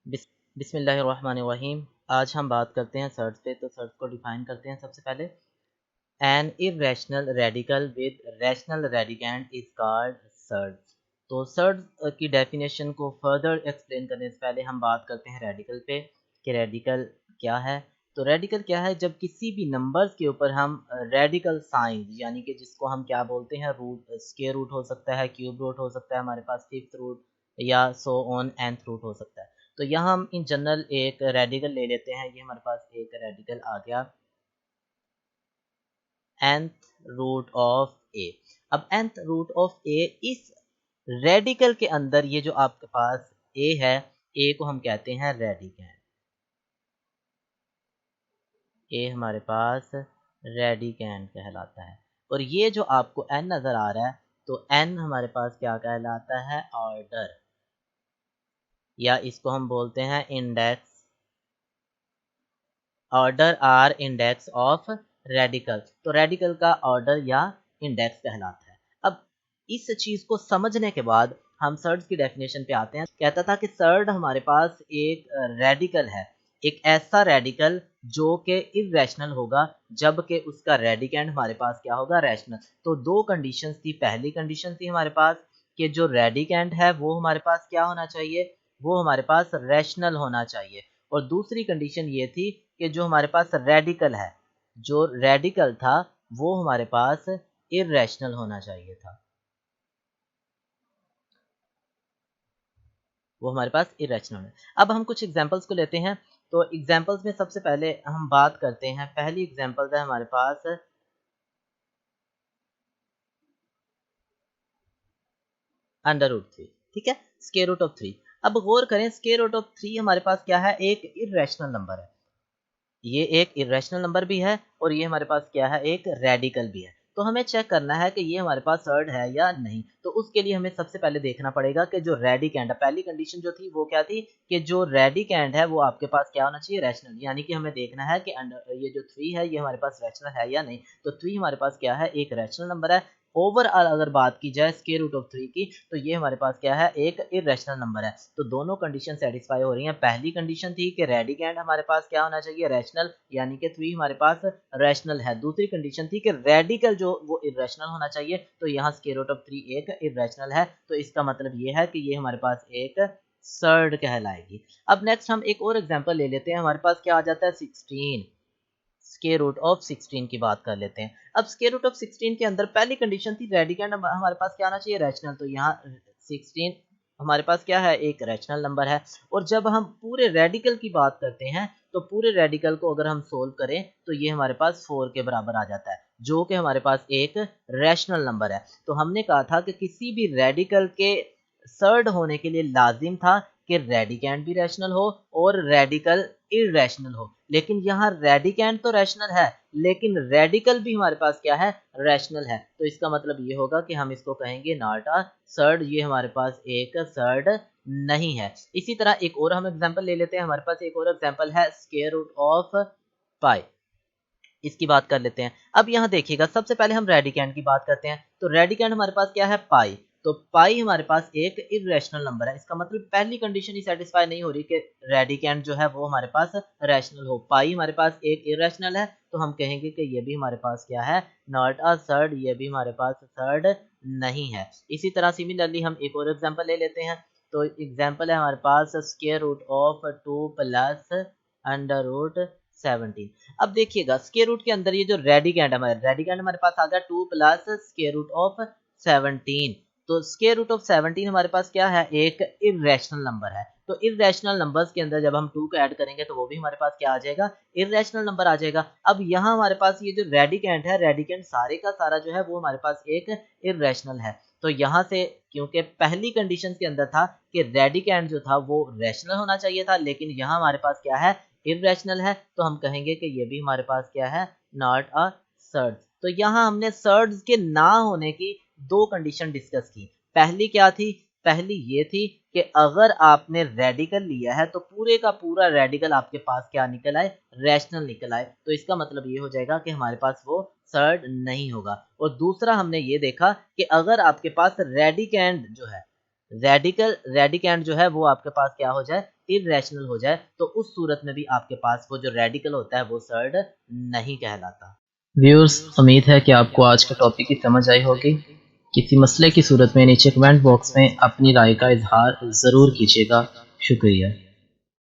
बिस बिस्मिल्लाहिर्रहमानिर्रहीम। आज हम बात करते हैं सर्च पे। तो सर्च को डिफाइन करते हैं सबसे पहले। An irrational radical with rational radicand is called search. तो सर्च की डेफिनेशन को फर्दर एक्सप्लेन करने से पहले हम बात करते हैं रेडिकल पे कि रेडिकल क्या है। तो रेडिकल क्या है? जब किसी भी नंबर्स के ऊपर हम रेडिकल साइन यानी कि जिसको हम क्या बोलते हैं, रूट, स्क्वायर रूट हो सकता है, क्यूब रूट हो सकता है, हमारे पास फिफ्थ रूट या सो ऑन nth रूट हो सकता है। तो यहाँ हम इन जनरल एक रेडिकल ले लेते हैं। ये हमारे पास एक रेडिकल आ गया nth रूट ऑफ ए। अब nth रूट ऑफ ए, इस रेडिकल के अंदर ये जो आपके पास ए है, ए को हम कहते हैं रेडिकेंड। ए हमारे पास रेडिकेंड कहलाता है। और ये जो आपको n नजर आ रहा है, तो n हमारे पास क्या कहलाता है? ऑर्डर, या इसको हम बोलते हैं index. Order or index of radical. तो रेडिकल का ऑर्डर या इंडेक्स कहलाता है। अब इस चीज को समझने के बाद हम सर्ड की डेफिनेशन पे आते हैं। कहता था कि सर्ड हमारे पास एक रेडिकल है, एक ऐसा रेडिकल जो कि इरेशनल होगा, जबकि उसका रेडिकेंड हमारे पास क्या होगा? रैशनल। तो दो कंडीशंस थी। पहली कंडीशन थी हमारे पास कि जो रेडिकेंड है वो हमारे पास क्या होना चाहिए? वो हमारे पास रैशनल होना चाहिए। और दूसरी कंडीशन ये थी कि जो हमारे पास रेडिकल है, जो रेडिकल था वो हमारे पास इरेशनल होना चाहिए था। वो हमारे पास इरेशनल है। अब हम कुछ एग्जांपल्स को लेते हैं। तो एग्जांपल्स में सबसे पहले हम बात करते हैं, पहली एग्जांपल है हमारे पास अंडर रूट थ्री। ठीक है, स्क्वायर रूट ऑफ थ्री। अब गौर करें, स्क्वायर रूट ऑफ थ्री हमारे पास क्या है? एक इरेशनल नंबर है। ये एक इरेशनल नंबर भी है और ये हमारे पास क्या है? एक रेडिकल भी है। तो हमें चेक करना है कि ये हमारे पास सर्ड है या नहीं। तो उसके लिए हमें सबसे पहले देखना पड़ेगा कि जो रेडिकेंड है, पहली कंडीशन जो थी वो क्या थी कि जो रेडिकेंड है वो आपके पास क्या होना चाहिए? रैशनल। यानी कि हमें देखना है कि ये जो थ्री है ये हमारे पास रैशनल है या नहीं। तो थ्री हमारे पास क्या है? एक रैशनल नंबर है। ओवरऑल अगर बात की जाए स्क्वायर रूट ऑफ थ्री की, तो ये हमारे पास क्या है? एक इरेशनल नंबर है। तो दोनों कंडीशन सेटिस्फाई हो रही हैं। पहली कंडीशन थी कि रेडिकेंड हमारे पास क्या होना चाहिए? रैशनल, यानी कि थ्री हमारे पास रैशनल है। दूसरी कंडीशन थी कि रेडिकल जो वो इरेशनल होना चाहिए। तो यहाँ स्क्वायर रूट ऑफ थ्री एक इरेशनल है। तो इसका मतलब ये है कि ये हमारे पास एक सर्ड कहलाएगी। अब नेक्स्ट हम एक और एग्जांपल ले लेते हैं। हमारे पास क्या आ जाता है? 16। स्क्वायर रूट ऑफ 16 की बात कर लेते हैं। अब स्क्वायर रूट ऑफ 16 के अंदर पहली कंडीशन थी रेडिकेंड हमारे पास क्या आना चाहिए? रैशनल। तो यहाँ 16 हमारे पास क्या है? एक रैशनल नंबर है। और जब हम पूरे रेडिकल की बात करते हैं, तो पूरे रेडिकल को अगर हम सोल्व करें तो ये हमारे पास 4 के बराबर आ जाता है, जो कि हमारे पास एक रैशनल नंबर है। तो हमने कहा था कि किसी भी रेडिकल के सर्ड होने के लिए लाजिम था कि रेडिकेंड भी रैशनल हो और रेडिकल इरेशनल हो। लेकिन यहाँ रेडिकेंड तो रैशनल है, लेकिन रेडिकल भी हमारे पास क्या है? रैशनल है। तो इसका मतलब ये होगा कि हम इसको कहेंगे नॉट अ सर्ड। ये हमारे पास एक सर्ड नहीं है। इसी तरह एक और हम एग्जांपल ले लेते हैं। हमारे पास एक और एग्जांपल है स्क्वायर रूट ऑफ पाई। इसकी बात कर लेते हैं। अब यहाँ देखिएगा, सबसे पहले हम रेडिकेंड की बात करते हैं। तो रेडिकेंड हमारे पास क्या है? पाई। तो पाई हमारे पास एक इरेशनल नंबर है। इसका मतलब पहली कंडीशन ही सेटिस्फाई नहीं हो रही कि रेडिकेंड जो है वो हमारे पास रैशनल हो। पाई हमारे पास एक इरेशनल है, तो हम कहेंगे कि ये भी हमारे पास क्या है? Not a surd. ये भी हमारे पास सर्ड नहीं है। इसी तरह सिमिलरली हम एक और एग्जाम्पल ले लेते हैं। तो एग्जाम्पल है हमारे पास square root of 2 plus under root 17। अब देखिएगा, स्क्वायर रूट के अंदर ये जो रेडिकेंड हमारे पास आ गया 2 प्लस स्क्वायर रूट ऑफ 17। तो स्क्वायर रूट ऑफ 17 हमारे पास क्या है? एक इरेशनल नंबर है। तो इरेशनल नंबर्स के अंदर जब हम 2 को ऐड करेंगे तो वो भी हमारे पास क्या आ जाएगा? इरेशनल नंबर आ जाएगा। अब यहाँ हमारे पास ये जो रेडिकेंड है, रेडिकेंड सारे का सारा जो है वो हमारे पास एक इरेशनल है। तो यहाँ से, क्योंकि पहली कंडीशन के अंदर था कि रेडिकेंड जो था वो रैशनल होना चाहिए था, लेकिन यहाँ हमारे पास क्या है? इरेशनल है। तो हम कहेंगे कि ये भी हमारे पास क्या है? Not a surd. तो यहाँ हमने सर्ड्स के ना होने की दो कंडीशन डिस्कस की। पहली क्या थी? पहली ये थी कि अगर आपने रेडिकल लिया है तो पूरे का पूरा रेडिकल आपके पास क्या निकल आए? रैशनल निकल आए। तो इसका मतलब ये हो जाएगा कि हमारे पास वो सर्ड नहीं होगा। और दूसरा हमने ये देखा कि अगर आपके पास रेडिकेंड जो है रेडिकेंड जो है वो आपके पास क्या हो जाए, इरेशनल हो जाए, तो उस सूरत में भी आपके पास वो जो रेडिकल होता है वो सर्ड नहीं कहलाता। व्यूअर्स, उम्मीद है कि आपको आज के टॉपिक की समझ आई होगी। किसी मसले की सूरत में नीचे कमेंट बॉक्स में अपनी राय का इजहार ज़रूर कीजिएगा। शुक्रिया।